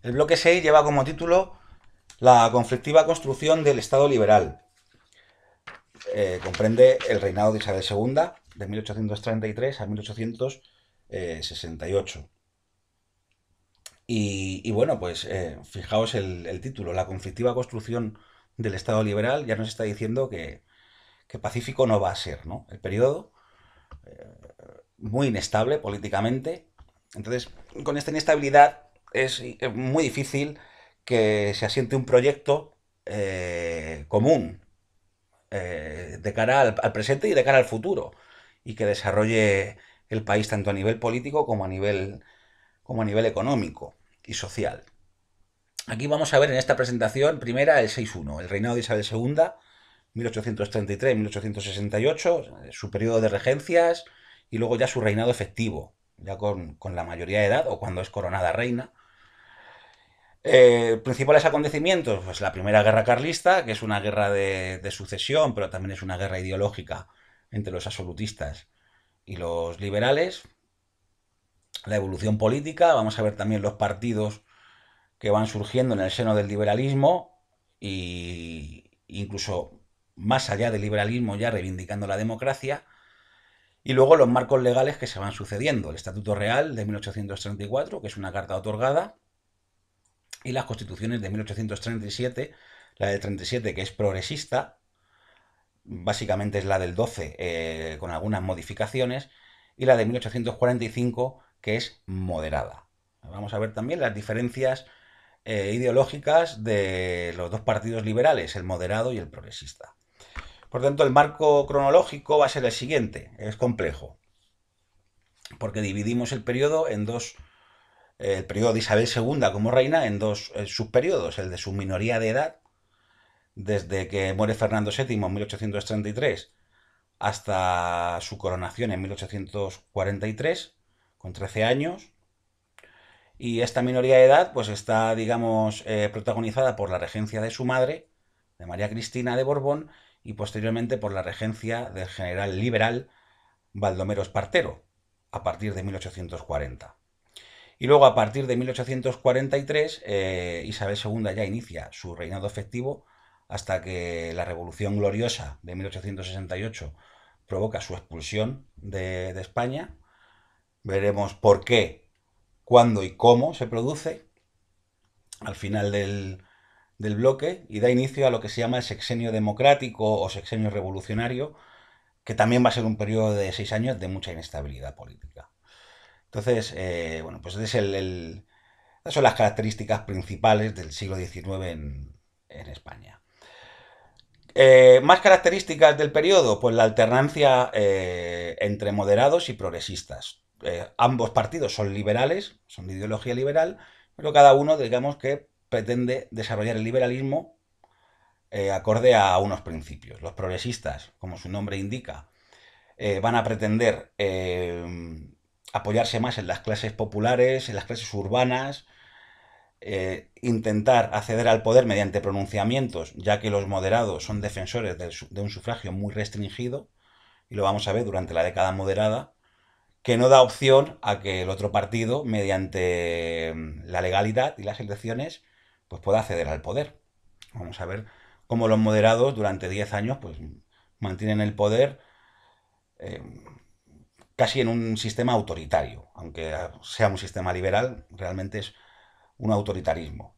El bloque 6 lleva como título La conflictiva construcción del Estado liberal. Comprende el reinado de Isabel II de 1833 a 1868. Y bueno, pues fijaos el título, La conflictiva construcción del Estado liberal, ya nos está diciendo que pacífico no va a ser, ¿no? El periodo, muy inestable políticamente. Entonces, con esta inestabilidad es muy difícil que se asiente un proyecto común de cara al presente y de cara al futuro y que desarrolle el país tanto a nivel político como a nivel económico y social. Aquí vamos a ver en esta presentación primera el 6.1, el reinado de Isabel II, 1833-1868, su periodo de regencias y luego ya su reinado efectivo, ya con la mayoría de edad o cuando es coronada reina. Principales acontecimientos, pues la primera guerra carlista, que es una guerra de sucesión, pero también es una guerra ideológica entre los absolutistas y los liberales. La evolución política, vamos a ver también los partidos que van surgiendo en el seno del liberalismo e incluso más allá del liberalismo ya reivindicando la democracia. Y luego los marcos legales que se van sucediendo. El Estatuto Real de 1834, que es una carta otorgada, y las constituciones de 1837, la del 37 que es progresista, básicamente es la del 12 con algunas modificaciones, y la de 1845 que es moderada. Vamos a ver también las diferencias ideológicas de los dos partidos liberales, el moderado y el progresista. Por tanto, el marco cronológico va a ser el siguiente, es complejo, porque dividimos el periodo en dos, el periodo de Isabel II como reina en dos subperiodos, el de su minoría de edad, desde que muere Fernando VII en 1833 hasta su coronación en 1843, con 13 años. Y esta minoría de edad pues está, digamos, protagonizada por la regencia de su madre, de María Cristina de Borbón, y posteriormente por la regencia del general liberal Baldomero Espartero, a partir de 1840. Y luego, a partir de 1843, Isabel II ya inicia su reinado efectivo hasta que la Revolución Gloriosa de 1868 provoca su expulsión de España. Veremos por qué, cuándo y cómo se produce al final del bloque y da inicio a lo que se llama el sexenio democrático o sexenio revolucionario, que también va a ser un periodo de 6 años de mucha inestabilidad política. Entonces, bueno, pues esas son las características principales del siglo XIX en España. Más características del periodo, pues la alternancia entre moderados y progresistas. Ambos partidos son liberales, son de ideología liberal, pero cada uno, digamos que pretende desarrollar el liberalismo acorde a unos principios. Los progresistas, como su nombre indica, van a pretender apoyarse más en las clases populares, en las clases urbanas, intentar acceder al poder mediante pronunciamientos, ya que los moderados son defensores de un sufragio muy restringido, y lo vamos a ver durante la década moderada, que no da opción a que el otro partido, mediante la legalidad y las elecciones, pues pueda acceder al poder. Vamos a ver cómo los moderados durante 10 años pues mantienen el poder eh, casi en un sistema autoritario, aunque sea un sistema liberal, realmente es un autoritarismo.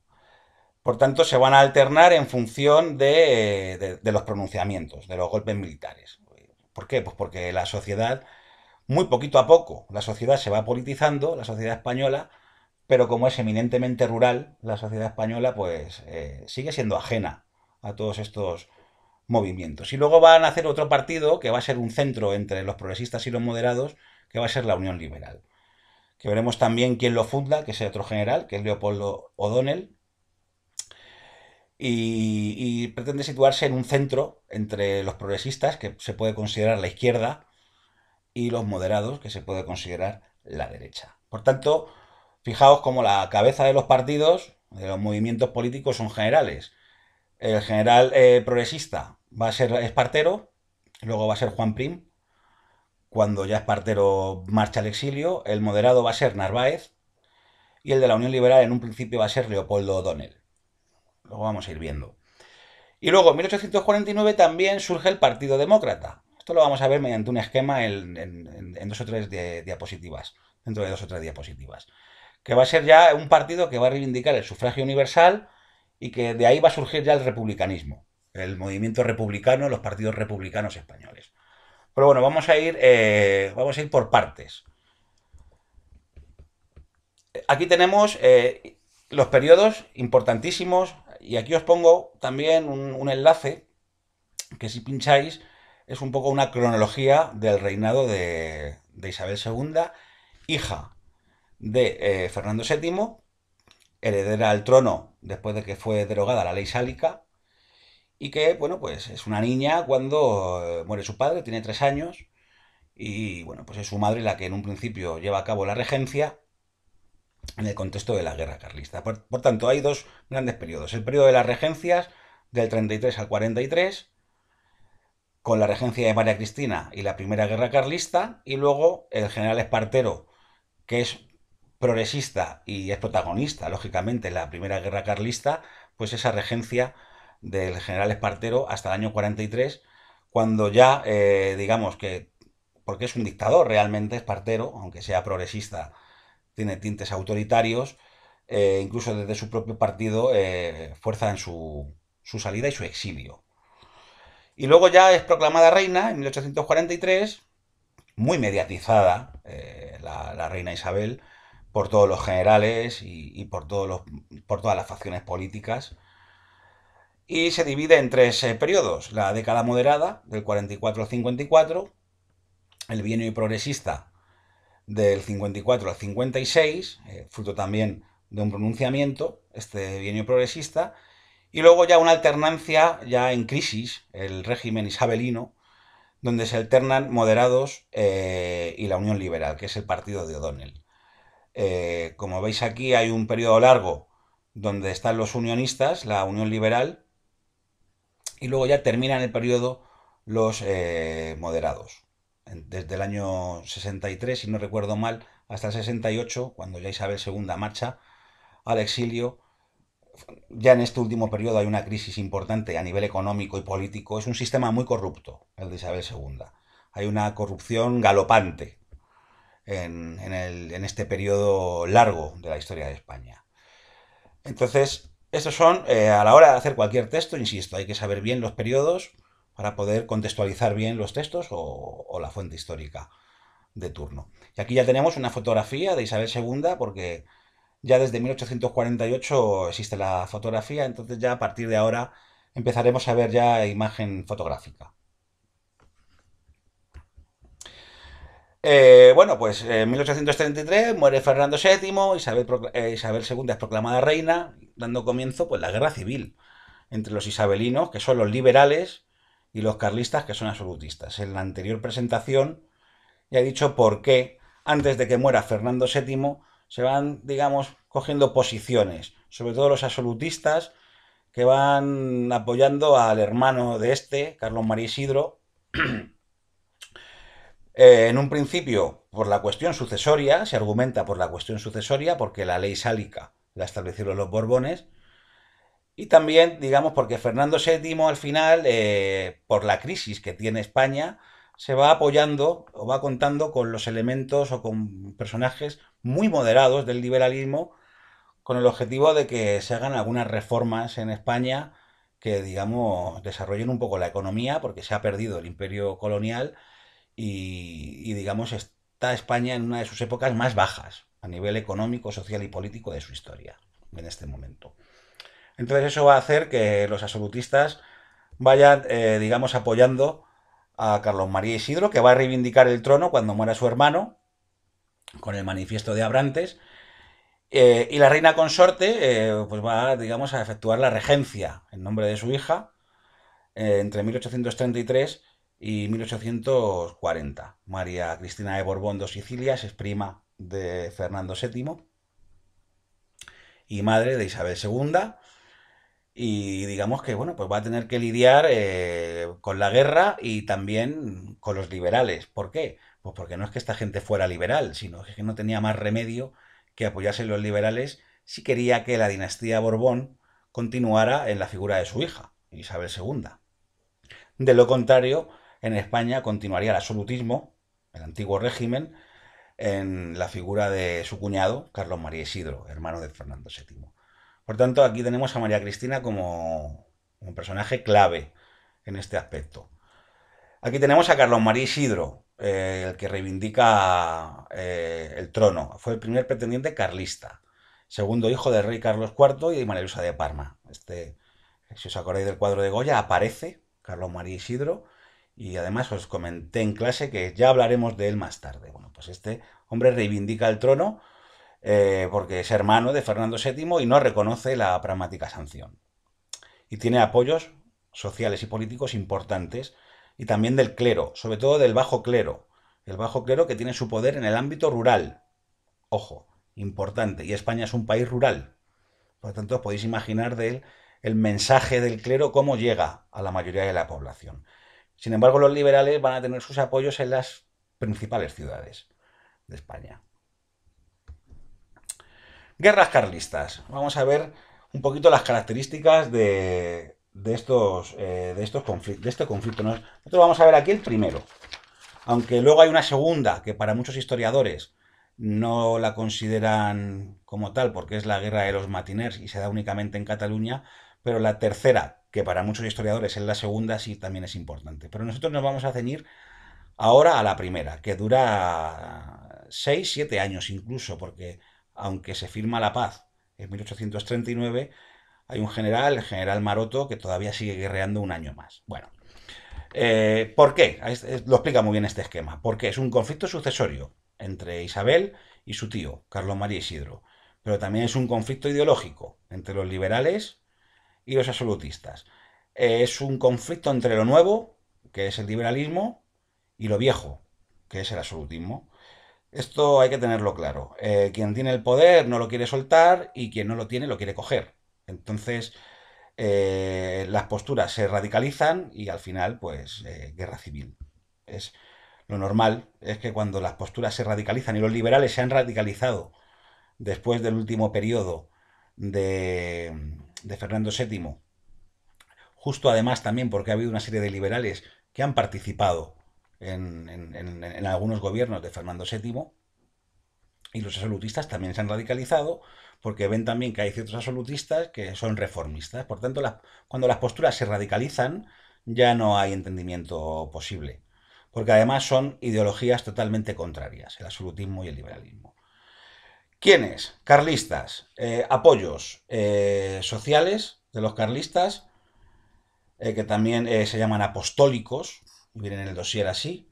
Por tanto, se van a alternar en función de los pronunciamientos, de los golpes militares. ¿Por qué? Pues porque la sociedad, muy poquito a poco, la sociedad se va politizando, la sociedad española, pero como es eminentemente rural, la sociedad española pues sigue siendo ajena a todos estos movimientos. Y luego van a hacer otro partido que va a ser un centro entre los progresistas y los moderados, que va a ser la Unión Liberal. Que veremos también quién lo funda, que es otro general, que es Leopoldo O'Donnell, y pretende situarse en un centro entre los progresistas, que se puede considerar la izquierda, y los moderados, que se puede considerar la derecha. Por tanto, fijaos como la cabeza de los partidos, de los movimientos políticos, son generales. El general progresista va a ser Espartero, luego va a ser Juan Prim, cuando ya Espartero marcha al exilio. El moderado va a ser Narváez, y el de la Unión Liberal en un principio va a ser Leopoldo O'Donnell. Luego vamos a ir viendo. Y luego en 1849 también surge el Partido Demócrata. Esto lo vamos a ver mediante un esquema en dos o tres diapositivas, dentro de dos o tres diapositivas. Que va a ser ya un partido que va a reivindicar el sufragio universal y que de ahí va a surgir ya el republicanismo, el movimiento republicano, los partidos republicanos españoles. Pero bueno, vamos a ir por partes. Aquí tenemos los periodos importantísimos y aquí os pongo también un enlace que si pincháis es un poco una cronología del reinado de Isabel II, hija de Fernando VII, heredera al trono después de que fue derogada la ley sálica, y que, bueno, pues es una niña cuando muere su padre, tiene 3 años, y bueno, pues es su madre la que en un principio lleva a cabo la regencia en el contexto de la guerra carlista. Por tanto, hay dos grandes periodos. El periodo de las regencias, del 33 al 43, con la regencia de María Cristina y la primera guerra carlista, y luego el general Espartero, que es progresista y es protagonista, lógicamente, en la primera guerra carlista, pues esa regencia del general Espartero hasta el año 43, cuando ya, digamos que, porque es un dictador realmente Espartero, aunque sea progresista, tiene tintes autoritarios, incluso desde su propio partido fuerzan su salida y su exilio. Y luego ya es proclamada reina en 1843, muy mediatizada la reina Isabel por todos los generales y por todas las facciones políticas. Y se divide en tres periodos: la década moderada, del 44 al 54, el bienio progresista, del 54 al 56, fruto también de un pronunciamiento, este bienio progresista, y luego ya una alternancia ya en crisis, el régimen isabelino, donde se alternan moderados y la Unión Liberal, que es el partido de O'Donnell. Como veis aquí hay un periodo largo donde están los unionistas, la Unión Liberal, y luego ya terminan el periodo los moderados. Desde el año 63, si no recuerdo mal, hasta el 68, cuando ya Isabel II marcha al exilio. Ya en este último periodo hay una crisis importante a nivel económico y político. Es un sistema muy corrupto, el de Isabel II. Hay una corrupción galopante en este periodo largo de la historia de España. Entonces, estos son, a la hora de hacer cualquier texto, insisto, hay que saber bien los periodos para poder contextualizar bien los textos o la fuente histórica de turno. Y aquí ya tenemos una fotografía de Isabel II, porque ya desde 1848 existe la fotografía, entonces ya a partir de ahora empezaremos a ver ya imagen fotográfica. Bueno, pues en 1833 muere Fernando VII, Isabel II es proclamada reina, dando comienzo pues la guerra civil entre los isabelinos, que son los liberales, y los carlistas, que son absolutistas. En la anterior presentación ya he dicho por qué, antes de que muera Fernando VII, se van, digamos, cogiendo posiciones, sobre todo los absolutistas, que van apoyando al hermano de este, Carlos María Isidro, en un principio por la cuestión sucesoria, se argumenta por la cuestión sucesoria, porque la ley sálica la establecieron los Borbones, y también, digamos, porque Fernando VII al final, por la crisis que tiene España, se va apoyando o va contando con los elementos o con personajes muy moderados del liberalismo, con el objetivo de que se hagan algunas reformas en España que, digamos, desarrollen un poco la economía, porque se ha perdido el imperio colonial digamos, está España en una de sus épocas más bajas a nivel económico, social y político de su historia en este momento. Entonces eso va a hacer que los absolutistas vayan, digamos, apoyando a Carlos María Isidro, que va a reivindicar el trono cuando muera su hermano, con el manifiesto de Abrantes, y la reina consorte pues va, digamos, a efectuar la regencia en nombre de su hija entre 1833 y 1840. María Cristina de Borbón dos Sicilias es prima de Fernando VII y madre de Isabel II, y digamos que bueno, pues va a tener que lidiar con la guerra y también con los liberales. ¿Por qué? Pues porque no es que esta gente fuera liberal, sino que no tenía más remedio que apoyasen los liberales si quería que la dinastía Borbón continuara en la figura de su hija, Isabel II. De lo contrario, en España continuaría el absolutismo, el antiguo régimen, en la figura de su cuñado, Carlos María Isidro, hermano de Fernando VII. Por tanto, aquí tenemos a María Cristina como un personaje clave en este aspecto. Aquí tenemos a Carlos María Isidro, el que reivindica el trono. Fue el primer pretendiente carlista, segundo hijo del rey Carlos IV y de María Luisa de Parma. Si os acordáis del cuadro de Goya, aparece Carlos María Isidro y además os comenté en clase que ya hablaremos de él más tarde. Bueno, pues este hombre reivindica el trono porque es hermano de Fernando VII y no reconoce la pragmática sanción. Y tiene apoyos sociales y políticos importantes y también del clero, sobre todo del bajo clero. El bajo clero que tiene su poder en el ámbito rural. Ojo, importante. Y España es un país rural. Por lo tanto, os podéis imaginar el mensaje del clero cómo llega a la mayoría de la población. Sin embargo, los liberales van a tener sus apoyos en las principales ciudades de España. Guerras carlistas. Vamos a ver un poquito las características de este conflicto. Nosotros vamos a ver aquí el primero. Aunque luego hay una segunda que para muchos historiadores no la consideran como tal porque es la guerra de los matiners y se da únicamente en Cataluña, pero la tercera, que para muchos historiadores es la segunda, sí también es importante. Pero nosotros nos vamos a ceñir ahora a la primera, que dura 6-7 años incluso, porque aunque se firma la paz en 1839, hay un general, el general Maroto, que todavía sigue guerreando un año más. Bueno, ¿por qué? Lo explica muy bien este esquema. Porque es un conflicto sucesorio entre Isabel y su tío, Carlos María Isidro. Pero también es un conflicto ideológico entre los liberales y los absolutistas. Es un conflicto entre lo nuevo, que es el liberalismo, y lo viejo, que es el absolutismo. Esto hay que tenerlo claro. Quien tiene el poder no lo quiere soltar y quien no lo tiene lo quiere coger. Entonces, las posturas se radicalizan y al final, pues, guerra civil. Es lo normal es que cuando las posturas se radicalizan y los liberales se han radicalizado después del último periodo de Fernando VII, justo además también porque ha habido una serie de liberales que han participado en algunos gobiernos de Fernando VII, y los absolutistas también se han radicalizado porque ven también que hay ciertos absolutistas que son reformistas. Por tanto, cuando las posturas se radicalizan, ya no hay entendimiento posible. Porque además son ideologías totalmente contrarias, el absolutismo y el liberalismo. ¿Quiénes? Carlistas. Apoyos sociales de los carlistas, que también se llaman apostólicos, vienen en el dossier así,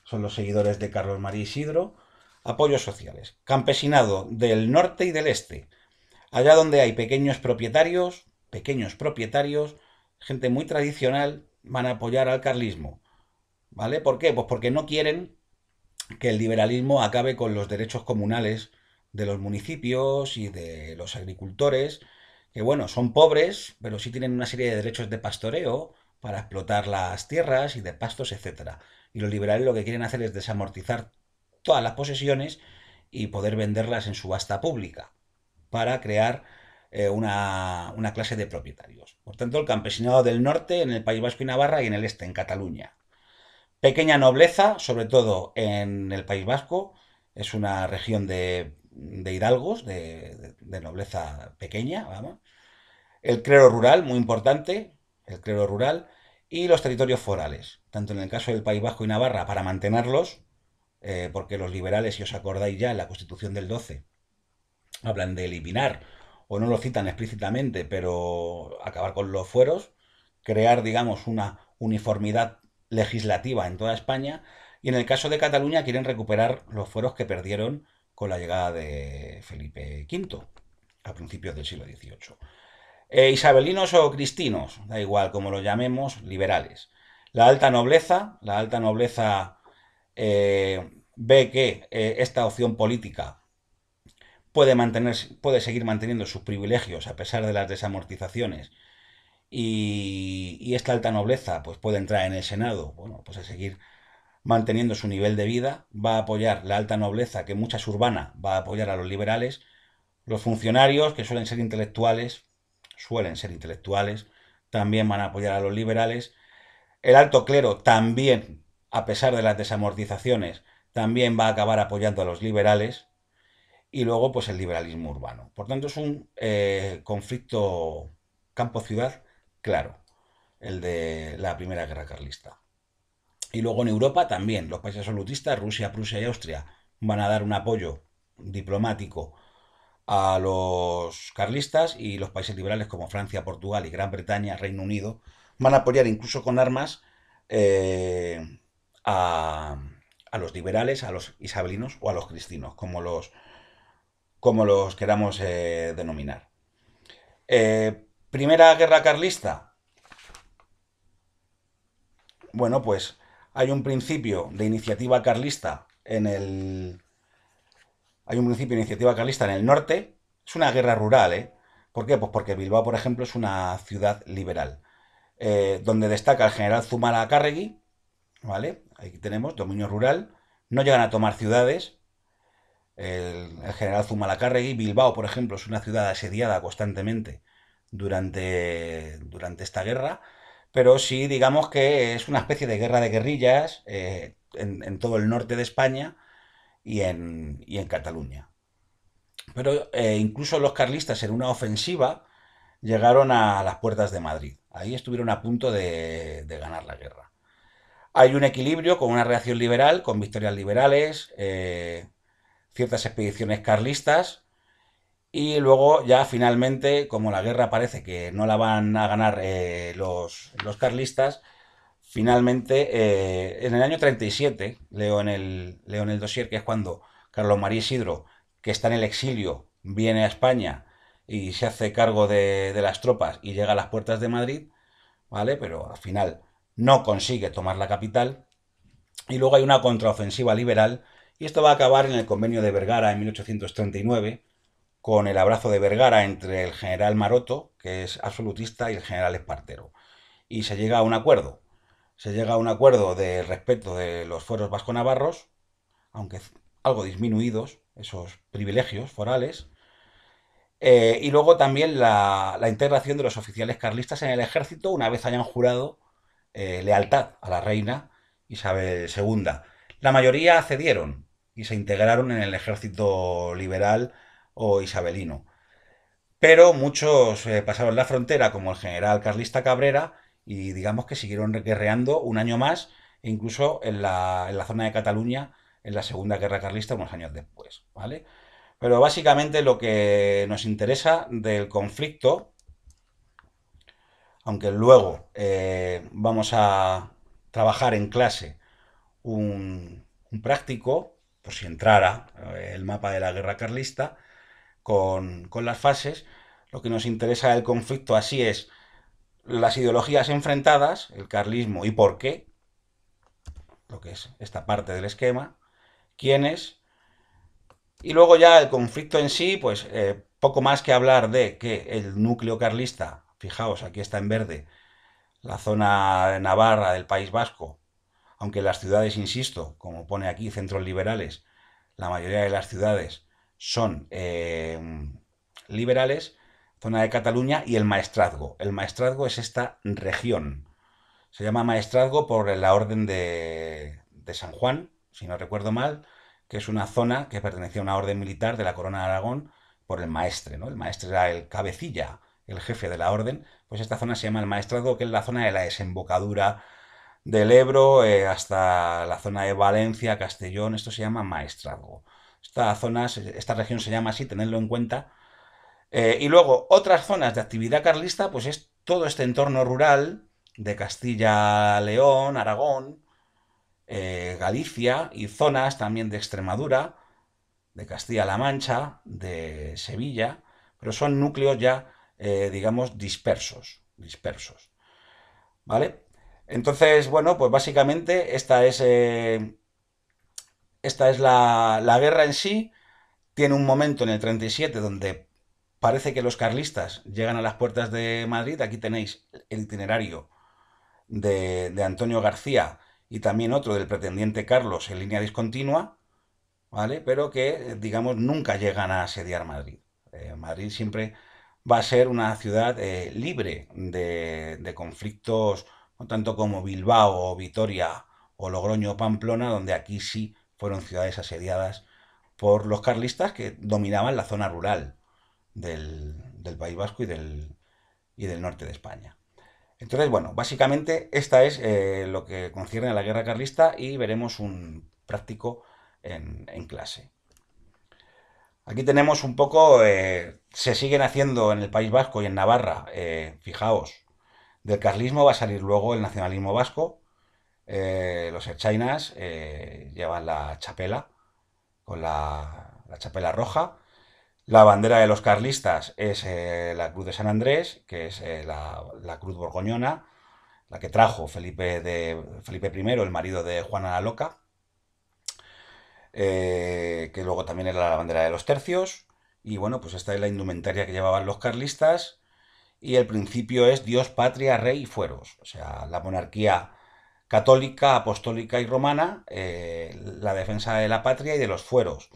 son los seguidores de Carlos María Isidro. Apoyos sociales. Campesinado del norte y del este. Allá donde hay pequeños propietarios, gente muy tradicional, van a apoyar al carlismo. ¿Vale? ¿Por qué? Pues porque no quieren que el liberalismo acabe con los derechos comunales de los municipios y de los agricultores, que bueno, son pobres, pero sí tienen una serie de derechos de pastoreo para explotar las tierras y de pastos, etcétera. Y los liberales lo que quieren hacer es desamortizar todas las posesiones y poder venderlas en subasta pública para crear una clase de propietarios. Por tanto, el campesinado del norte en el País Vasco y Navarra y en el este, en Cataluña. Pequeña nobleza, sobre todo en el País Vasco, es una región de hidalgos, de nobleza pequeña, vamos. El clero rural, muy importante, el clero rural, y los territorios forales, tanto en el caso del País Vasco y Navarra, para mantenerlos, porque los liberales, si os acordáis ya, en la Constitución del 12, hablan de eliminar, o no lo citan explícitamente, pero acabar con los fueros, crear, digamos, una uniformidad legislativa en toda España, y en el caso de Cataluña quieren recuperar los fueros que perdieron con la llegada de Felipe V a principios del siglo XVIII. Isabelinos o cristinos, da igual como lo llamemos, liberales. La alta nobleza ve que esta opción política puede seguir manteniendo sus privilegios a pesar de las desamortizaciones y esta alta nobleza pues puede entrar en el Senado, bueno, pues a seguir manteniendo su nivel de vida, va a apoyar la alta nobleza, que mucha es urbana, va a apoyar a los liberales, los funcionarios, que suelen ser intelectuales, también van a apoyar a los liberales, el alto clero también, a pesar de las desamortizaciones, también va a acabar apoyando a los liberales, y luego pues el liberalismo urbano. Por tanto es un conflicto campo-ciudad claro, el de la Primera Guerra Carlista. Y luego en Europa también, los países absolutistas, Rusia, Prusia y Austria, van a dar un apoyo diplomático a los carlistas, y los países liberales como Francia, Portugal y Gran Bretaña, Reino Unido, van a apoyar incluso con armas eh, a, a, los liberales, a los isabelinos o a los cristinos, como los queramos denominar. Primera Guerra Carlista. Bueno, pues hay un principio de iniciativa carlista en el. Hay un principio de iniciativa carlista en el norte. Es una guerra rural, ¿eh? ¿Por qué? Pues porque Bilbao, por ejemplo, es una ciudad liberal. Donde destaca el general Zumalacárregui, ¿vale? Aquí tenemos dominio rural. No llegan a tomar ciudades. El general Zumalacárregui. Bilbao, por ejemplo, es una ciudad asediada constantemente durante esta guerra, pero sí, digamos que es una especie de guerra de guerrillas en todo el norte de España y en Cataluña. Pero incluso los carlistas en una ofensiva llegaron a las puertas de Madrid. Ahí estuvieron a punto de ganar la guerra. Hay un equilibrio con una reacción liberal, con victorias liberales, ciertas expediciones carlistas, y luego ya finalmente, como la guerra parece que no la van a ganar los carlistas, finalmente en el año 37, leo en el dossier, que es cuando Carlos María Isidro, que está en el exilio, viene a España y se hace cargo de las tropas y llega a las puertas de Madrid, ¿vale? Pero al final no consigue tomar la capital, y luego hay una contraofensiva liberal, y esto va a acabar en el convenio de Vergara en 1839, con el abrazo de Vergara entre el general Maroto, que es absolutista, y el general Espartero. Y se llega a un acuerdo. Se llega a un acuerdo de respeto de los fueros vasco-navarros, aunque algo disminuidos, esos privilegios forales, y luego también la integración de los oficiales carlistas en el ejército una vez hayan jurado lealtad a la reina Isabel II. La mayoría accedieron y se integraron en el ejército liberal o isabelino. Pero muchos pasaron la frontera, como el general carlista Cabrera, y digamos que siguieron guerreando un año más, e incluso en la zona de Cataluña, en la Segunda Guerra Carlista, unos años después, ¿vale? Pero básicamente lo que nos interesa del conflicto, aunque luego vamos a trabajar en clase un práctico, por si entrara el mapa de la guerra carlista, con las fases, lo que nos interesa del conflicto así es las ideologías enfrentadas, el carlismo y por qué, lo que es esta parte del esquema, quiénes, y luego ya el conflicto en sí, pues poco más que hablar de que el núcleo carlista, fijaos, aquí está en verde, la zona de Navarra del País Vasco, aunque las ciudades, insisto, como pone aquí, centros liberales, la mayoría de las ciudades son liberales, zona de Cataluña y el Maestrazgo. El Maestrazgo es esta región. Se llama Maestrazgo por la Orden de San Juan, si no recuerdo mal, que es una zona que pertenecía a una orden militar de la Corona de Aragón por el maestre, ¿no? El maestre era el cabecilla, el jefe de la orden. Pues esta zona se llama el Maestrazgo, que es la zona de la desembocadura del Ebro hasta la zona de Valencia, Castellón. Esto se llama Maestrazgo. Esta región se llama así, tenedlo en cuenta. Y luego, otras zonas de actividad carlista, pues es todo este entorno rural de Castilla-León, Aragón, Galicia, y zonas también de Extremadura, de Castilla-La Mancha, de Sevilla, pero son núcleos ya, digamos, dispersos, ¿vale? Entonces, bueno, pues básicamente esta es la guerra en sí. Tiene un momento en el 37 donde parece que los carlistas llegan a las puertas de Madrid. Aquí tenéis el itinerario de Antonio García y también otro del pretendiente Carlos en línea discontinua, ¿vale? Pero que, digamos, nunca llegan a asediar Madrid. Madrid siempre va a ser una ciudad libre de conflictos, no tanto como Bilbao o Vitoria o Logroño o Pamplona, donde aquí sí fueron ciudades asediadas por los carlistas que dominaban la zona rural del País Vasco y del norte de España. Entonces, bueno, básicamente esta es lo que concierne a la guerra carlista y veremos un práctico en clase. Aquí tenemos un poco, se siguen haciendo en el País Vasco y en Navarra, fijaos, del carlismo va a salir luego el nacionalismo vasco, los erchainas llevan la chapela, con la chapela roja, la bandera de los carlistas es la Cruz de San Andrés, que es la Cruz Borgoñona, la que trajo Felipe I, el marido de Juana la Loca, que luego también era la bandera de los tercios. Y bueno, pues esta es la indumentaria que llevaban los carlistas. Y el principio es Dios, patria, rey y fueros. O sea, la monarquía católica, apostólica y romana, la defensa de la patria y de los fueros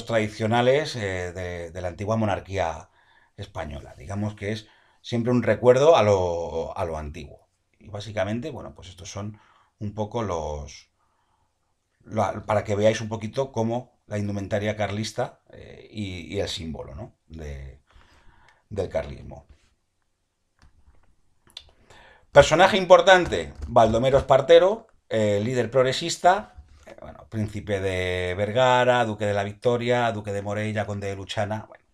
tradicionales de la antigua monarquía española. Digamos que es siempre un recuerdo a lo antiguo. Y básicamente, bueno, pues estos son un poco para que veáis un poquito cómo la indumentaria carlista y el símbolo, ¿no? Del carlismo. Personaje importante, Baldomero Espartero, líder progresista, bueno, príncipe de Vergara, duque de la Victoria, duque de Morella, conde de Luchana. Bueno,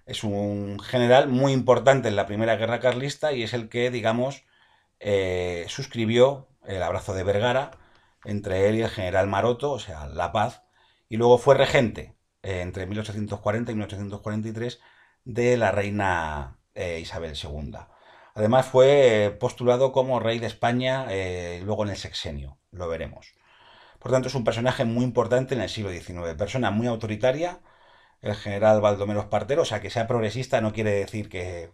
es un general muy importante en la primera guerra carlista y es el que, digamos, suscribió el abrazo de Vergara entre él y el general Maroto, o sea, la paz, y luego fue regente entre 1840 y 1843 de la reina Isabel II. Además fue postulado como rey de España luego en el sexenio, lo veremos. Por tanto, es un personaje muy importante en el siglo XIX, persona muy autoritaria, el general Baldomero Espartero, o sea, que sea progresista no quiere decir que,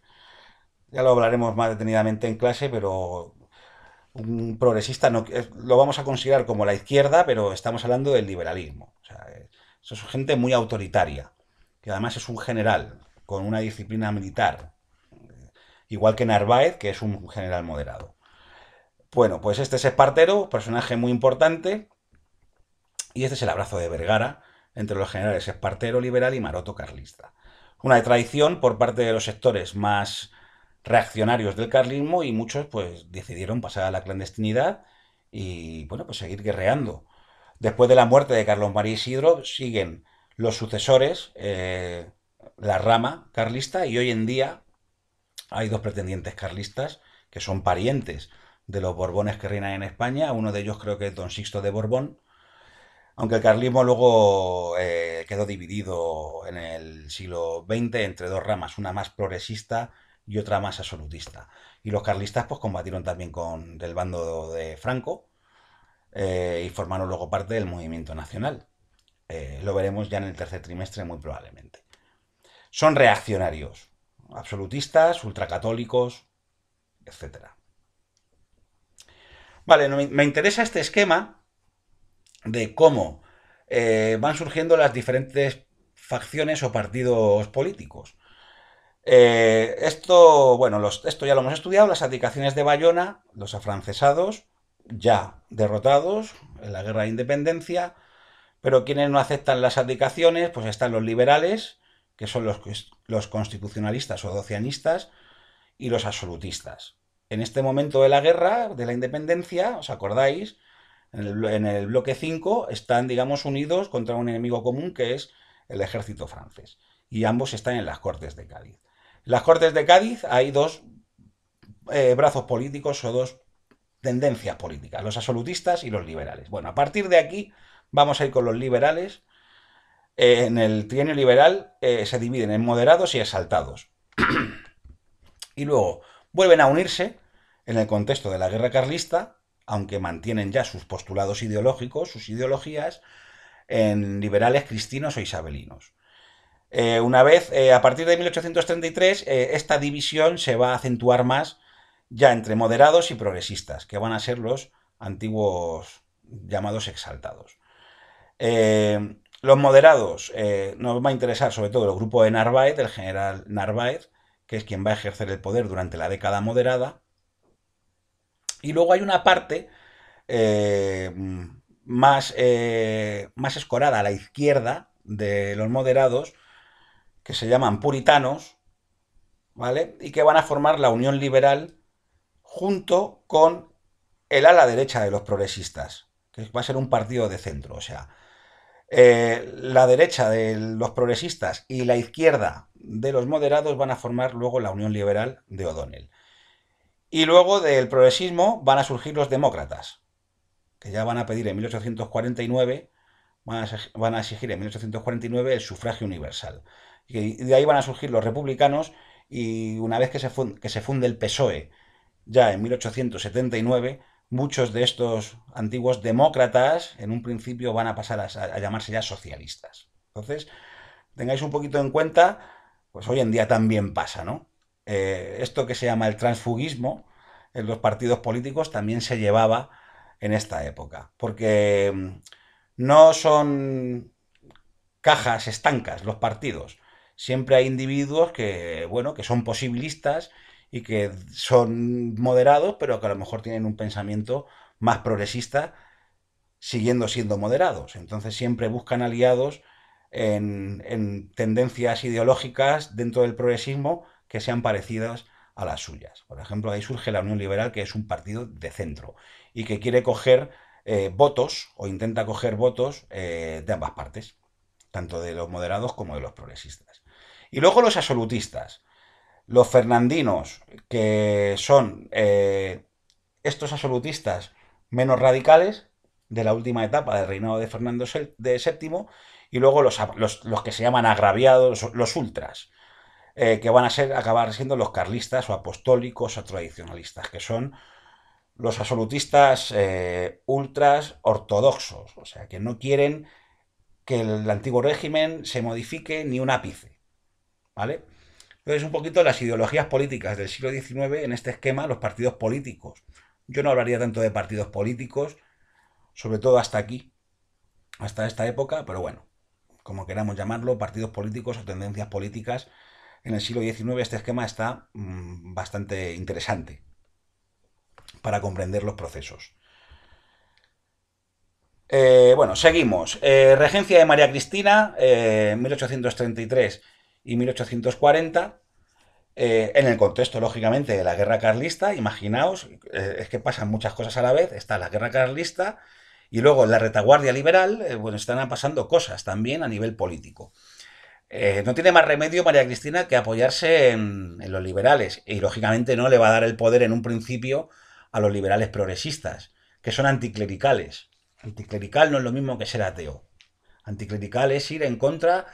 ya lo hablaremos más detenidamente en clase, pero un progresista no, lo vamos a considerar como la izquierda, pero estamos hablando del liberalismo. O sea, eso es gente muy autoritaria, que además es un general con una disciplina militar, igual que Narváez, que es un general moderado. Bueno, pues este es Espartero, personaje muy importante, y este es el abrazo de Vergara entre los generales Espartero liberal y Maroto carlista. Una tradición por parte de los sectores más reaccionarios del carlismo y muchos pues decidieron pasar a la clandestinidad y bueno, pues seguir guerreando. Después de la muerte de Carlos María Isidro siguen los sucesores, la rama carlista, y hoy en día hay dos pretendientes carlistas que son parientes de los Borbones que reinan en España. Uno de ellos creo que es Don Sixto de Borbón, aunque el carlismo luego quedó dividido en el siglo XX entre dos ramas, una más progresista y otra más absolutista. Y los carlistas pues combatieron también del bando de Franco y formaron luego parte del movimiento nacional. Lo veremos ya en el tercer trimestre muy probablemente. Son reaccionarios, absolutistas, ultracatólicos, etcétera. Vale, me interesa este esquema de cómo van surgiendo las diferentes facciones o partidos políticos. Esto ya lo hemos estudiado, las abdicaciones de Bayona, los afrancesados, ya derrotados en la guerra de independencia, pero quienes no aceptan las abdicaciones, pues están los liberales, que son los constitucionalistas o docianistas, y los absolutistas. En este momento de la guerra, de la independencia, ¿os acordáis? En el bloque 5 están, digamos, unidos contra un enemigo común que es el ejército francés. Y ambos están en las Cortes de Cádiz. En las Cortes de Cádiz hay dos brazos políticos o dos tendencias políticas, los absolutistas y los liberales. Bueno, a partir de aquí vamos a ir con los liberales. En el trienio liberal se dividen en moderados y exaltados. Y luego vuelven a unirse en el contexto de la guerra carlista, aunque mantienen ya sus postulados ideológicos, sus ideologías, en liberales cristinos o isabelinos. A partir de 1833, esta división se va a acentuar más ya entre moderados y progresistas, que van a ser los antiguos llamados exaltados. Los moderados nos va a interesar sobre todo el grupo de Narváez, del general Narváez, que es quien va a ejercer el poder durante la década moderada. Y luego hay una parte eh, más escorada a la izquierda de los moderados, que se llaman puritanos, ¿vale? Y que van a formar la Unión Liberal junto con el ala derecha de los progresistas, que va a ser un partido de centro, o sea, la derecha de los progresistas y la izquierda de los moderados van a formar luego la Unión Liberal de O'Donnell. Y luego del progresismo van a surgir los demócratas, que ya van a pedir en 1849, van a exigir en 1849 el sufragio universal. Y de ahí van a surgir los republicanos y una vez que se funde el PSOE, ya en 1879, muchos de estos antiguos demócratas en un principio van a pasar a llamarse ya socialistas. Entonces, tengáis un poquito en cuenta, pues hoy en día también pasa, ¿no? Esto que se llama el transfugismo en los partidos políticos también se llevaba en esta época, porque no son cajas estancas los partidos. Siempre hay individuos que, bueno, que son posibilistas y que son moderados, pero que a lo mejor tienen un pensamiento más progresista, siguiendo siendo moderados. Entonces siempre buscan aliados en tendencias ideológicas dentro del progresismo que sean parecidas a las suyas. Por ejemplo, ahí surge la Unión Liberal, que es un partido de centro y que quiere coger votos o intenta coger votos de ambas partes, tanto de los moderados como de los progresistas. Y luego los absolutistas, los fernandinos, que son estos absolutistas menos radicales de la última etapa del reinado de Fernando VII, y luego los que se llaman agraviados, los ultras, que van a acabar siendo los carlistas o apostólicos o tradicionalistas, que son los absolutistas ultras ortodoxos, o sea, que no quieren que el antiguo régimen se modifique ni un ápice, ¿vale? Entonces, un poquito las ideologías políticas del siglo XIX en este esquema, los partidos políticos. Yo no hablaría tanto de partidos políticos, sobre todo hasta aquí, hasta esta época, pero bueno, como queramos llamarlo, partidos políticos o tendencias políticas, en el siglo XIX este esquema está bastante interesante para comprender los procesos. Bueno, seguimos. Regencia de María Cristina, 1833 y 1840. En el contexto, lógicamente, de la guerra carlista, imaginaos, es que pasan muchas cosas a la vez. Está la guerra carlista y luego en la retaguardia liberal, bueno, están pasando cosas también a nivel político. No tiene más remedio María Cristina que apoyarse en los liberales y, lógicamente, no le va a dar el poder en un principio a los liberales progresistas, que son anticlericales. Anticlerical no es lo mismo que ser ateo. Anticlerical es ir en contra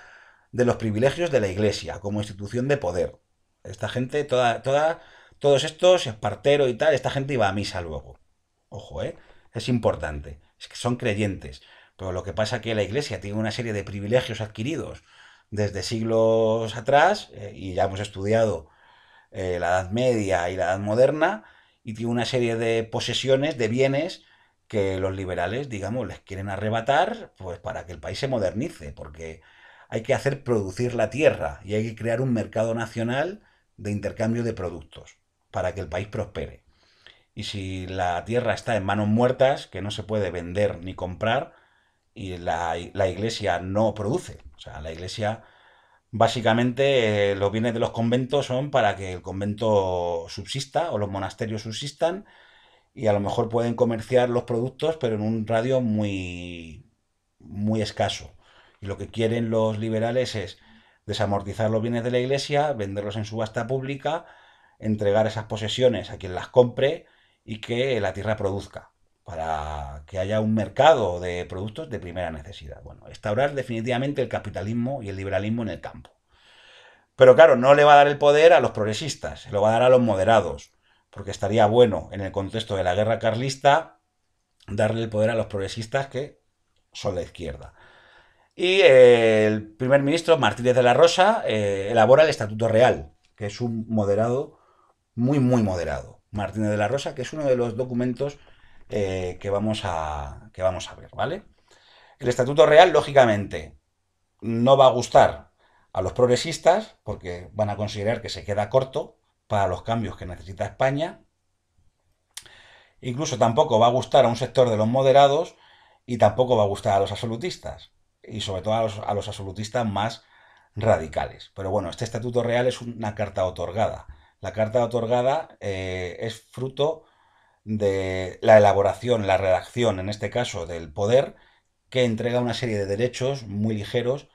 de los privilegios de la Iglesia como institución de poder. Esta gente, todos estos, Espartero y tal, esta gente iba a misa luego. Ojo, ¿eh? Es importante. Es que son creyentes. Pero lo que pasa es que la Iglesia tiene una serie de privilegios adquiridos desde siglos atrás, y ya hemos estudiado la Edad Media y la Edad Moderna, y tiene una serie de posesiones, de bienes, que los liberales, digamos, les quieren arrebatar, pues para que el país se modernice, porque hay que hacer producir la tierra y hay que crear un mercado nacional de intercambio de productos para que el país prospere. Y si la tierra está en manos muertas, que no se puede vender ni comprar, y la iglesia no produce, o sea, la iglesia básicamente los bienes de los conventos son para que el convento subsista o los monasterios subsistan y a lo mejor pueden comerciar los productos pero en un radio muy escaso. Y lo que quieren los liberales es desamortizar los bienes de la iglesia, venderlos en subasta pública, entregar esas posesiones a quien las compre y que la tierra produzca, para que haya un mercado de productos de primera necesidad. Bueno, instaurar definitivamente el capitalismo y el liberalismo en el campo. Pero claro, no le va a dar el poder a los progresistas, se lo va a dar a los moderados, porque estaría bueno en el contexto de la guerra carlista darle el poder a los progresistas que son la izquierda. Y el primer ministro, Martínez de la Rosa, elabora el Estatuto Real, que es un moderado, muy moderado. Martínez de la Rosa, que es uno de los documentos que vamos a ver, ¿vale? El Estatuto Real, lógicamente, no va a gustar a los progresistas porque van a considerar que se queda corto para los cambios que necesita España. Incluso tampoco va a gustar a un sector de los moderados y tampoco va a gustar a los absolutistas. Y sobre todo a los absolutistas más radicales. Pero bueno, este Estatuto Real es una carta otorgada. La carta otorgada es fruto de la elaboración, la redacción, en este caso, del poder, que entrega una serie de derechos muy ligeros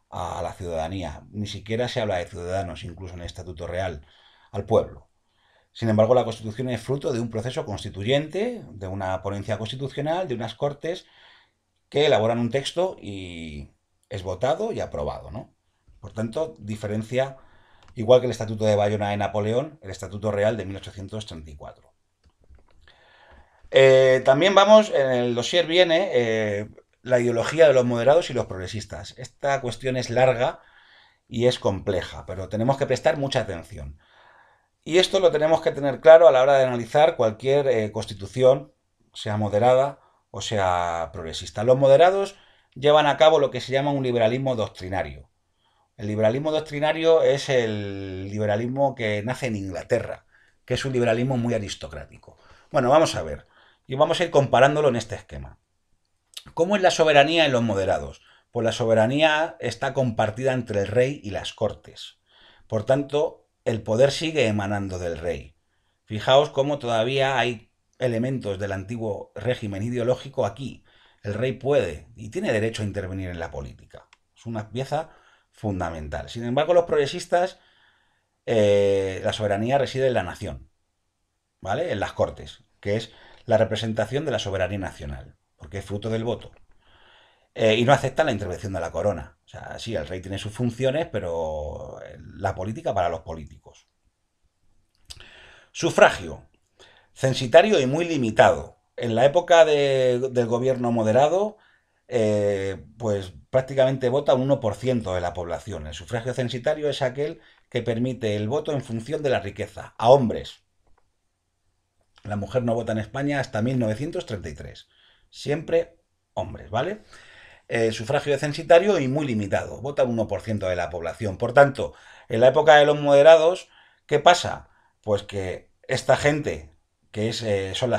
a la ciudadanía. Ni siquiera se habla de ciudadanos, incluso en el Estatuto Real, al pueblo. Sin embargo, la Constitución es fruto de un proceso constituyente, de una ponencia constitucional, de unas cortes que elaboran un texto y es votado y aprobado, ¿no? Por tanto, diferencia, igual que el Estatuto de Bayona de Napoleón, el Estatuto Real de 1834. También vamos, en el dossier viene la ideología de los moderados y los progresistas. Esta cuestión es larga y es compleja, pero tenemos que prestar mucha atención. Y esto lo tenemos que tener claro a la hora de analizar cualquier constitución, sea moderada o sea progresista. Los moderados llevan a cabo lo que se llama un liberalismo doctrinario. El liberalismo doctrinario es el liberalismo que nace en Inglaterra, que es un liberalismo muy aristocrático. Bueno, vamos a ver, y vamos a ir comparándolo en este esquema. ¿Cómo es la soberanía en los moderados? Pues la soberanía está compartida entre el rey y las cortes. Por tanto, el poder sigue emanando del rey. Fijaos cómo todavía hay elementos del antiguo régimen ideológico aquí. El rey puede y tiene derecho a intervenir en la política. Es una pieza fundamental. Sin embargo, los progresistas, la soberanía reside en la nación, ¿vale? En las cortes, que es la representación de la soberanía nacional, porque es fruto del voto. Y no aceptan la intervención de la corona. O sea, sí, el rey tiene sus funciones, pero la política para los políticos. Sufragio, censitario y muy limitado. En la época del gobierno moderado, pues prácticamente vota un 1% de la población. El sufragio censitario es aquel que permite el voto en función de la riqueza, a hombres. La mujer no vota en España hasta 1933. Siempre hombres, ¿vale? Sufragio censitario y muy limitado. Vota un 1% de la población. Por tanto, en la época de los moderados, ¿qué pasa? Pues que esta gente, que son la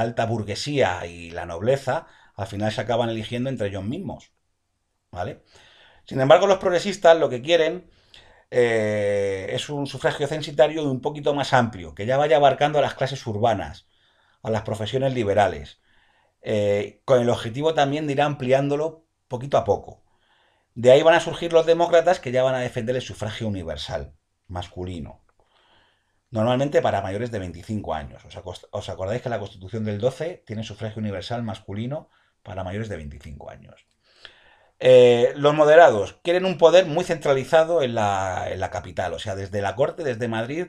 alta burguesía y la nobleza, al final se acaban eligiendo entre ellos mismos. ¿Vale? Sin embargo, los progresistas lo que quieren es un sufragio censitario un poquito más amplio, que ya vaya abarcando a las clases urbanas, a las profesiones liberales, con el objetivo también de ir ampliándolo poquito a poco. De ahí van a surgir los demócratas que ya van a defender el sufragio universal, masculino. Normalmente para mayores de 25 años. ¿Os acordáis que la Constitución del 12 tiene sufragio universal masculino para mayores de 25 años? Los moderados quieren un poder muy centralizado en la capital. O sea, desde la corte, desde Madrid,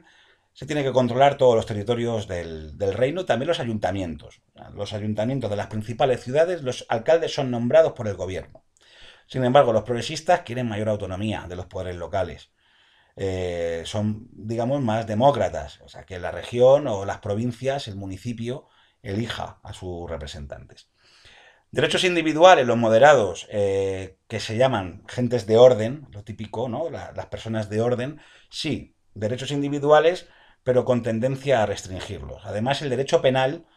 se tiene que controlar todos los territorios del reino, también los ayuntamientos. Los ayuntamientos de las principales ciudades, los alcaldes son nombrados por el gobierno. Sin embargo, los progresistas quieren mayor autonomía de los poderes locales. Son, digamos, más demócratas. O sea, que la región o las provincias, el municipio, elija a sus representantes. Derechos individuales, los moderados, que se llaman gentes de orden, lo típico, ¿no? Las personas de orden, sí, derechos individuales, pero con tendencia a restringirlos. Además, el derecho penal,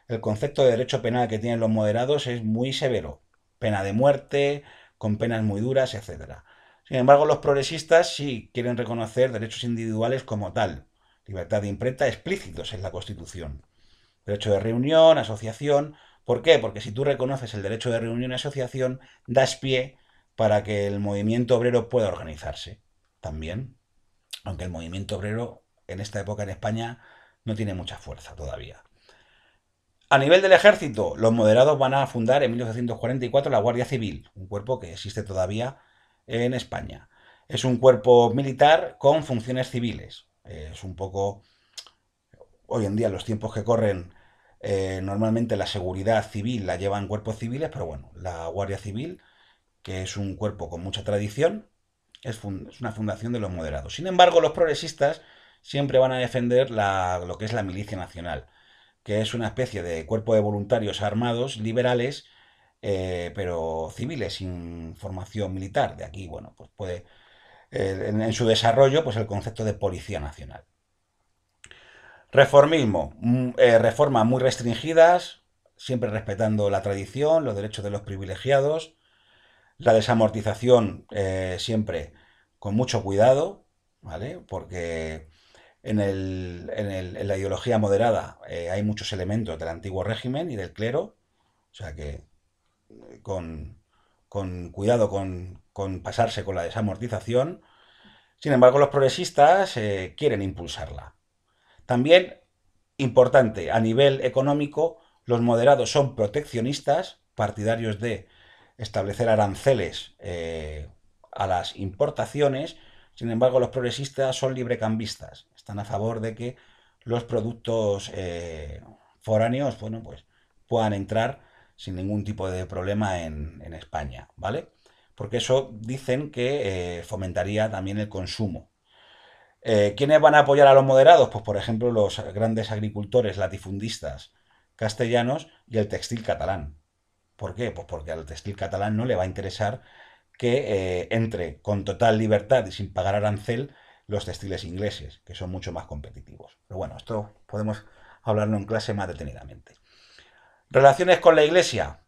el concepto de derecho penal que tienen los moderados es muy severo. Pena de muerte, con penas muy duras, etcétera. Sin embargo, los progresistas sí quieren reconocer derechos individuales como tal. Libertad de imprenta explícitos en la Constitución. Derecho de reunión, asociación. ¿Por qué? Porque si tú reconoces el derecho de reunión y asociación, das pie para que el movimiento obrero pueda organizarse. También. Aunque el movimiento obrero en esta época en España no tiene mucha fuerza todavía. A nivel del ejército, los moderados van a fundar en 1844 la Guardia Civil, un cuerpo que existe todavía en España. Es un cuerpo militar con funciones civiles. Es un poco, hoy en día, los tiempos que corren, normalmente la seguridad civil la llevan cuerpos civiles, pero bueno, la Guardia Civil, que es un cuerpo con mucha tradición, es una fundación de los moderados. Sin embargo, los progresistas siempre van a defender lo que es la milicia nacional. que es una especie de cuerpo de voluntarios armados liberales, pero civiles, sin formación militar. De aquí, bueno, pues puede, en su desarrollo, pues el concepto de Policía Nacional. Reformismo, reformas muy restringidas, siempre respetando la tradición, los derechos de los privilegiados, la desamortización siempre con mucho cuidado, ¿vale? Porque en la ideología moderada hay muchos elementos del antiguo régimen y del clero, o sea que con, con cuidado con pasarse con la desamortización. Sin embargo, los progresistas quieren impulsarla. También, importante, a nivel económico, los moderados son proteccionistas, partidarios de establecer aranceles a las importaciones. Sin embargo, los progresistas son librecambistas, están a favor de que los productos foráneos, bueno, pues puedan entrar sin ningún tipo de problema en España, ¿vale? Porque eso dicen que fomentaría también el consumo. ¿Quiénes van a apoyar a los moderados? Pues, por ejemplo, los grandes agricultores latifundistas castellanos y el textil catalán. ¿Por qué? Pues porque al textil catalán no le va a interesar que entre con total libertad y sin pagar arancel los textiles ingleses, que son mucho más competitivos. Pero bueno, esto podemos hablarlo en clase más detenidamente. Relaciones con la Iglesia.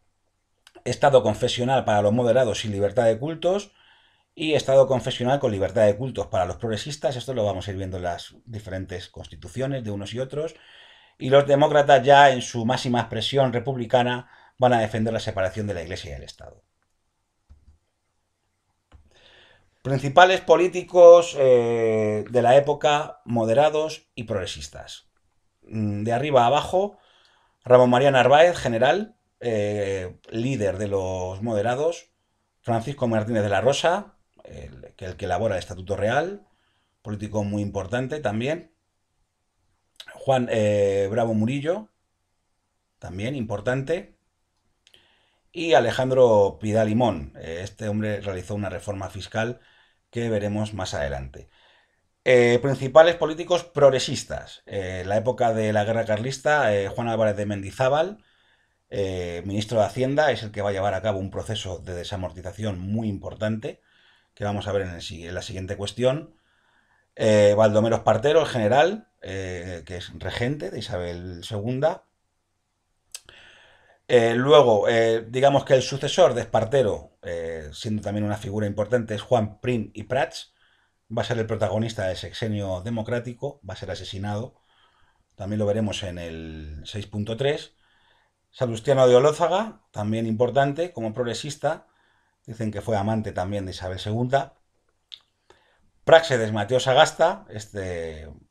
Estado confesional para los moderados y libertad de cultos, y Estado confesional con libertad de cultos para los progresistas. Esto lo vamos a ir viendo en las diferentes constituciones de unos y otros. Y los demócratas, ya en su máxima expresión republicana, van a defender la separación de la Iglesia y el Estado. Principales políticos de la época, moderados y progresistas. De arriba a abajo, Ramón María Narváez, general, líder de los moderados. Francisco Martínez de la Rosa, el que elabora el Estatuto Real, político muy importante también. Juan Bravo Murillo, también importante. Y Alejandro Pidal-Imón. Este hombre realizó una reforma fiscal que veremos más adelante. Principales políticos progresistas. La época de la guerra carlista, Juan Álvarez de Mendizábal, ministro de Hacienda, es el que va a llevar a cabo un proceso de desamortización muy importante, que vamos a ver en la siguiente cuestión. Baldomero Espartero, el general, que es regente de Isabel II. Luego, digamos que el sucesor de Espartero, siendo también una figura importante, es Juan Prim i Prats. Va a ser el protagonista del sexenio democrático, va a ser asesinado. También lo veremos en el 6.3. Salustiano de Olózaga, también importante, como progresista. Dicen que fue amante también de Isabel II. Práxedes Mateo Sagasta,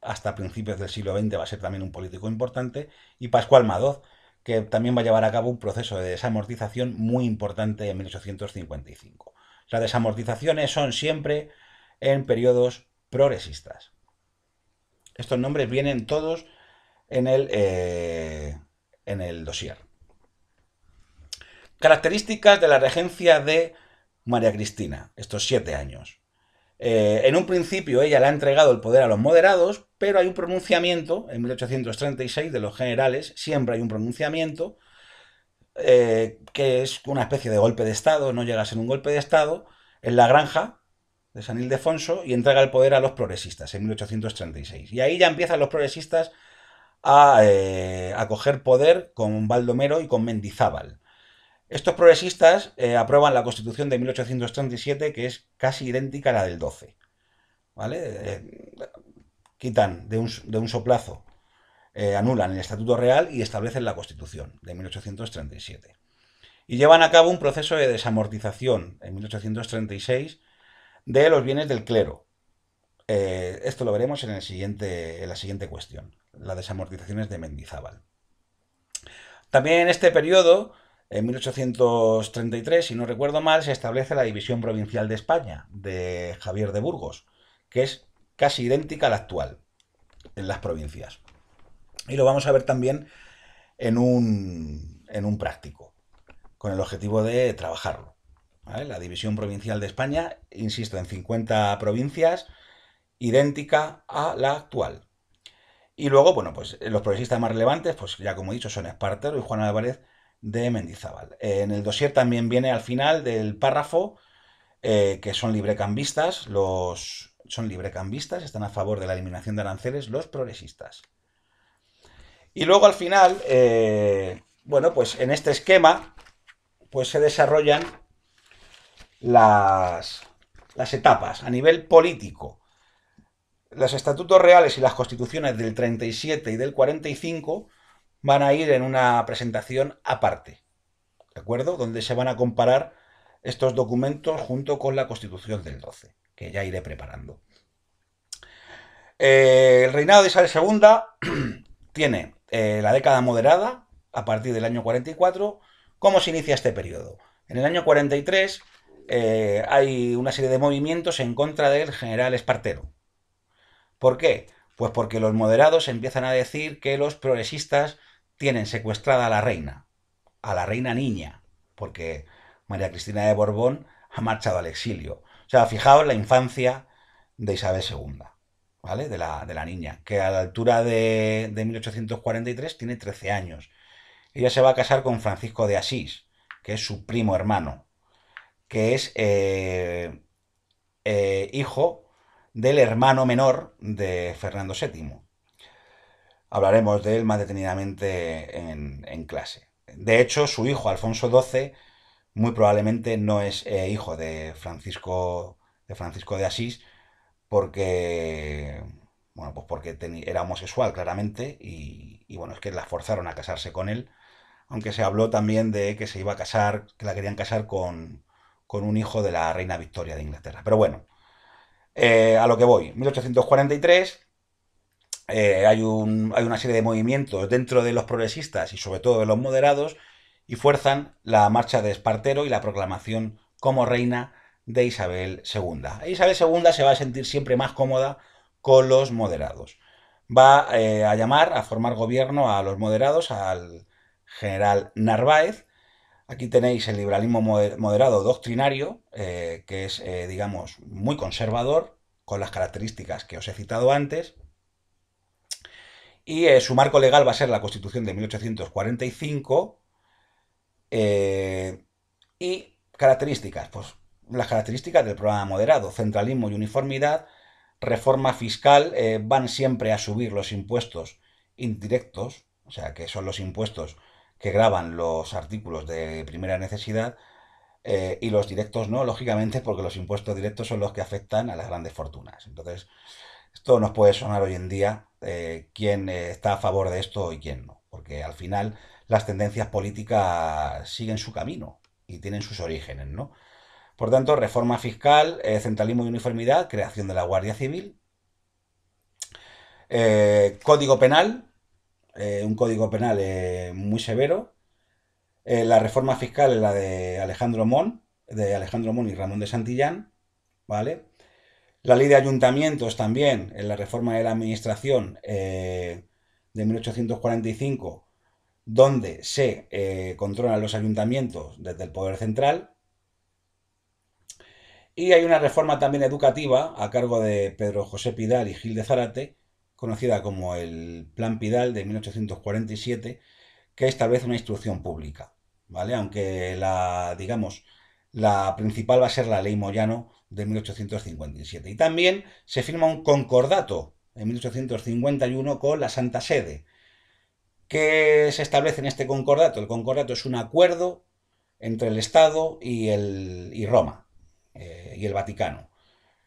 hasta principios del siglo XX va a ser también un político importante. Y Pascual Madoz, que también va a llevar a cabo un proceso de desamortización muy importante en 1855. Las desamortizaciones son siempre en periodos progresistas. Estos nombres vienen todos en el dossier. Características de la regencia de María Cristina, estos 7 años. En un principio ella le ha entregado el poder a los moderados, pero hay un pronunciamiento en 1836 de los generales, siempre hay un pronunciamiento, que es una especie de golpe de Estado, no llega a ser un golpe de Estado, en la granja de San Ildefonso, y entrega el poder a los progresistas en 1836. Y ahí ya empiezan los progresistas a coger poder con Baldomero y con Mendizábal. Estos progresistas aprueban la Constitución de 1837, que es casi idéntica a la del 12. ¿Vale? Quitan de un soplazo, anulan el Estatuto Real y establecen la Constitución de 1837. Y llevan a cabo un proceso de desamortización en 1836 de los bienes del clero. Esto lo veremos en la siguiente cuestión, las desamortizaciones de Mendizábal. También en este periodo, en 1833, si no recuerdo mal, se establece la División Provincial de España, de Javier de Burgos, que es casi idéntica a la actual en las provincias. Y lo vamos a ver también en un práctico, con el objetivo de trabajarlo. ¿Vale? La División Provincial de España, insisto, en 50 provincias, idéntica a la actual. Y luego, bueno, pues los progresistas más relevantes, pues ya como he dicho, son Espartero y Juan Álvarez de Mendizábal. En el dossier también viene al final del párrafo que son librecambistas, son librecambistas, están a favor de la eliminación de aranceles los progresistas. Y luego al final, bueno, pues en este esquema, pues se desarrollan las, las etapas a nivel político. Los estatutos reales y las constituciones del 37 y del 45 van a ir en una presentación aparte, ¿de acuerdo? Donde se van a comparar estos documentos junto con la constitución del 12, que ya iré preparando. El reinado de Isabel II tiene la década moderada a partir del año 44. ¿Cómo se inicia este periodo? En el año 43 hay una serie de movimientos en contra del general Espartero. ¿Por qué? Pues porque los moderados empiezan a decir que los progresistas tienen secuestrada a la reina niña, porque María Cristina de Borbón ha marchado al exilio. O sea, fijaos la infancia de Isabel II, ¿vale? De la niña, que a la altura de 1843 tiene 13 años. Ella se va a casar con Francisco de Asís, que es su primo hermano, que es hijo del hermano menor de Fernando VII. Hablaremos de él más detenidamente en clase. De hecho, su hijo Alfonso XII muy probablemente no es hijo de Francisco de Asís, porque, bueno, pues porque era homosexual claramente y bueno, es que la forzaron a casarse con él, aunque se habló también de que se iba a casar, que la querían casar con un hijo de la reina Victoria de Inglaterra. Pero bueno, a lo que voy, 1843 hay una serie de movimientos dentro de los progresistas y sobre todo de los moderados y fuerzan la marcha de Espartero y la proclamación como reina de Isabel II. Isabel II se va a sentir siempre más cómoda con los moderados. Va a llamar a formar gobierno a los moderados, al general Narváez. Aquí tenéis el liberalismo moderado doctrinario, que es, digamos, muy conservador, con las características que os he citado antes, y su marco legal va a ser la Constitución de 1845. Y características, pues las características del programa moderado: centralismo y uniformidad, reforma fiscal, van siempre a subir los impuestos indirectos, o sea, que son los impuestos que graban los artículos de primera necesidad, y los directos no, lógicamente, porque los impuestos directos son los que afectan a las grandes fortunas. Entonces, esto nos puede sonar hoy en día quién está a favor de esto y quién no, porque al final las tendencias políticas siguen su camino y tienen sus orígenes, ¿no? Por tanto, reforma fiscal, centralismo y uniformidad, creación de la Guardia Civil, código penal, un código penal muy severo. La reforma fiscal es la de Alejandro Mon y Ramón de Santillán, ¿vale? La ley de ayuntamientos también, en la reforma de la administración de 1845, donde se controlan los ayuntamientos desde el poder central. Y hay una reforma también educativa a cargo de Pedro José Pidal y Gil de Zárate, conocida como el Plan Pidal de 1847, que establece una instrucción pública, ¿vale? Aunque digamos, la principal va a ser la Ley Moyano de 1857. Y también se firma un concordato en 1851 con la Santa Sede. ¿Qué se establece en este concordato? El concordato es un acuerdo entre el Estado y Roma y el Vaticano.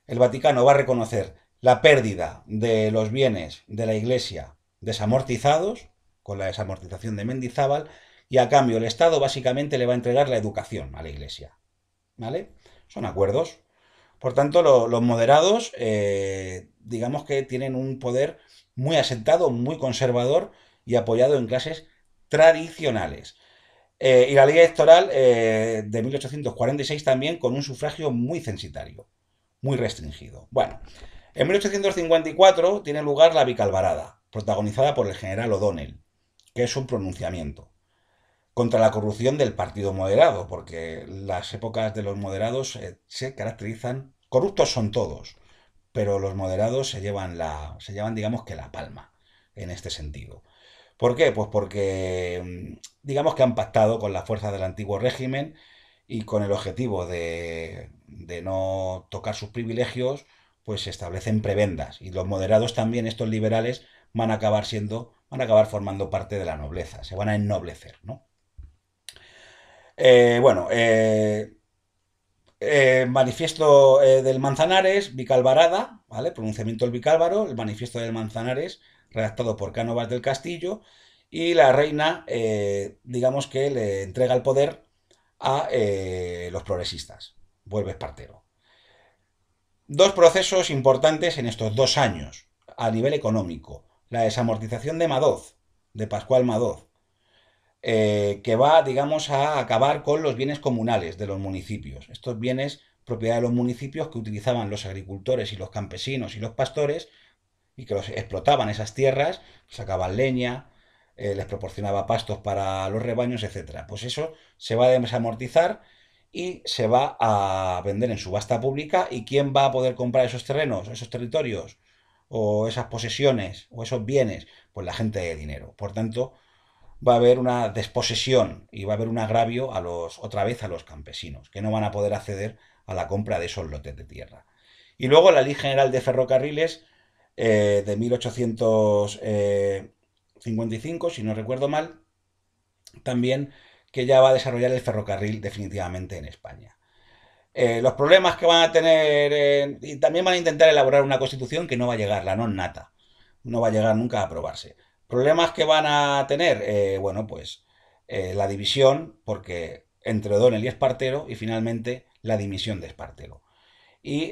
El Vaticano va a reconocer la pérdida de los bienes de la Iglesia desamortizados, con la desamortización de Mendizábal, y a cambio el Estado básicamente le va a entregar la educación a la Iglesia. ¿Vale? Son acuerdos. Por tanto, los moderados, digamos que tienen un poder muy asentado, muy conservador y apoyado en clases tradicionales. Y la ley electoral de 1846 también, con un sufragio muy censitario, muy restringido. Bueno, en 1854 tiene lugar la Bicalvarada, protagonizada por el general O'Donnell, que es un pronunciamiento contra la corrupción del Partido Moderado, porque las épocas de los moderados se caracterizan, corruptos son todos, pero los moderados se llevan digamos que la palma. en este sentido. ¿Por qué? Pues porque digamos que han pactado con las fuerzas del antiguo régimen y con el objetivo de no tocar sus privilegios, pues se establecen prebendas. Y los moderados también, estos liberales, van a acabar formando parte de la nobleza, se van a ennoblecer, ¿no? Bueno, manifiesto del Manzanares, Vicalvarada, ¿vale? Pronunciamiento del Vicálvaro, el manifiesto del Manzanares, redactado por Cánovas del Castillo, y la reina, digamos que le entrega el poder a los progresistas. Vuelve Espartero. Dos procesos importantes en estos 2 años, a nivel económico. La desamortización de Madoz, de Pascual Madoz, que va, digamos, a acabar con los bienes comunales de los municipios. Estos bienes, propiedad de los municipios que utilizaban los agricultores y los campesinos y los pastores y que los explotaban esas tierras, sacaban leña, les proporcionaba pastos para los rebaños, etcétera. Pues eso se va a desamortizar y se va a vender en subasta pública. ¿Y quién va a poder comprar esos terrenos, esos territorios, o esas posesiones, o esos bienes? Pues la gente de dinero. Por tanto, va a haber una desposesión y va a haber un agravio otra vez a los campesinos, que no van a poder acceder a la compra de esos lotes de tierra. Y luego la Ley General de Ferrocarriles de 1855, si no recuerdo mal, también, que ya va a desarrollar el ferrocarril definitivamente en España. Los problemas que van a tener, y también van a intentar elaborar una constitución que no va a llegar, la non nata, no va a llegar nunca a aprobarse. Problemas que van a tener, bueno, pues la división, porque entre O'Donnell y Espartero, y finalmente la dimisión de Espartero. Y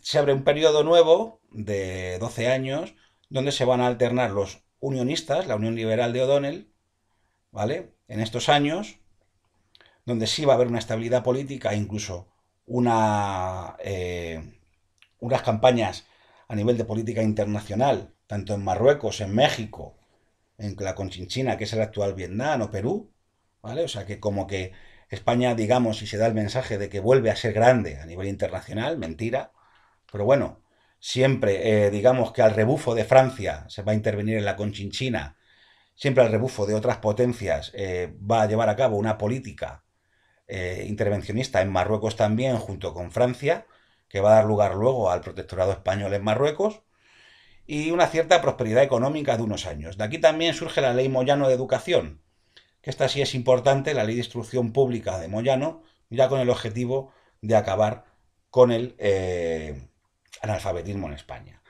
se abre un periodo nuevo de 12 años donde se van a alternar los unionistas, la Unión Liberal de O'Donnell, ¿vale? En estos años, donde sí va a haber una estabilidad política, incluso unas campañas a nivel de política internacional, tanto en Marruecos, en México, en la Conchinchina, que es el actual Vietnam o Perú, ¿vale? O sea que como que España, digamos, si se da el mensaje de que vuelve a ser grande a nivel internacional, mentira, pero bueno, siempre, digamos que al rebufo de Francia se va a intervenir en la Conchinchina, siempre al rebufo de otras potencias va a llevar a cabo una política intervencionista en Marruecos también, junto con Francia, que va a dar lugar luego al protectorado español en Marruecos, y una cierta prosperidad económica de unos años. De aquí también surge la ley Moyano de Educación, que esta sí es importante, la ley de instrucción pública de Moyano, ya con el objetivo de acabar con el analfabetismo en España.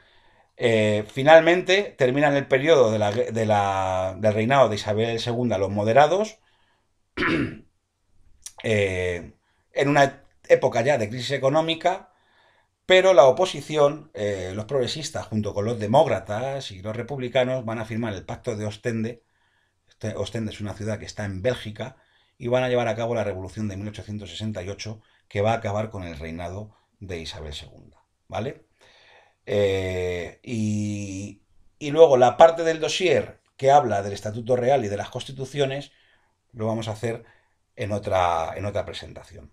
Finalmente terminan el periodo del reinado de Isabel II los moderados, en una época ya de crisis económica, pero la oposición, los progresistas, junto con los demócratas y los republicanos, van a firmar el Pacto de Ostende. Ostende es una ciudad que está en Bélgica, y van a llevar a cabo la Revolución de 1868, que va a acabar con el reinado de Isabel II. ¿Vale? Y luego la parte del dossier que habla del Estatuto Real y de las Constituciones lo vamos a hacer en otra presentación.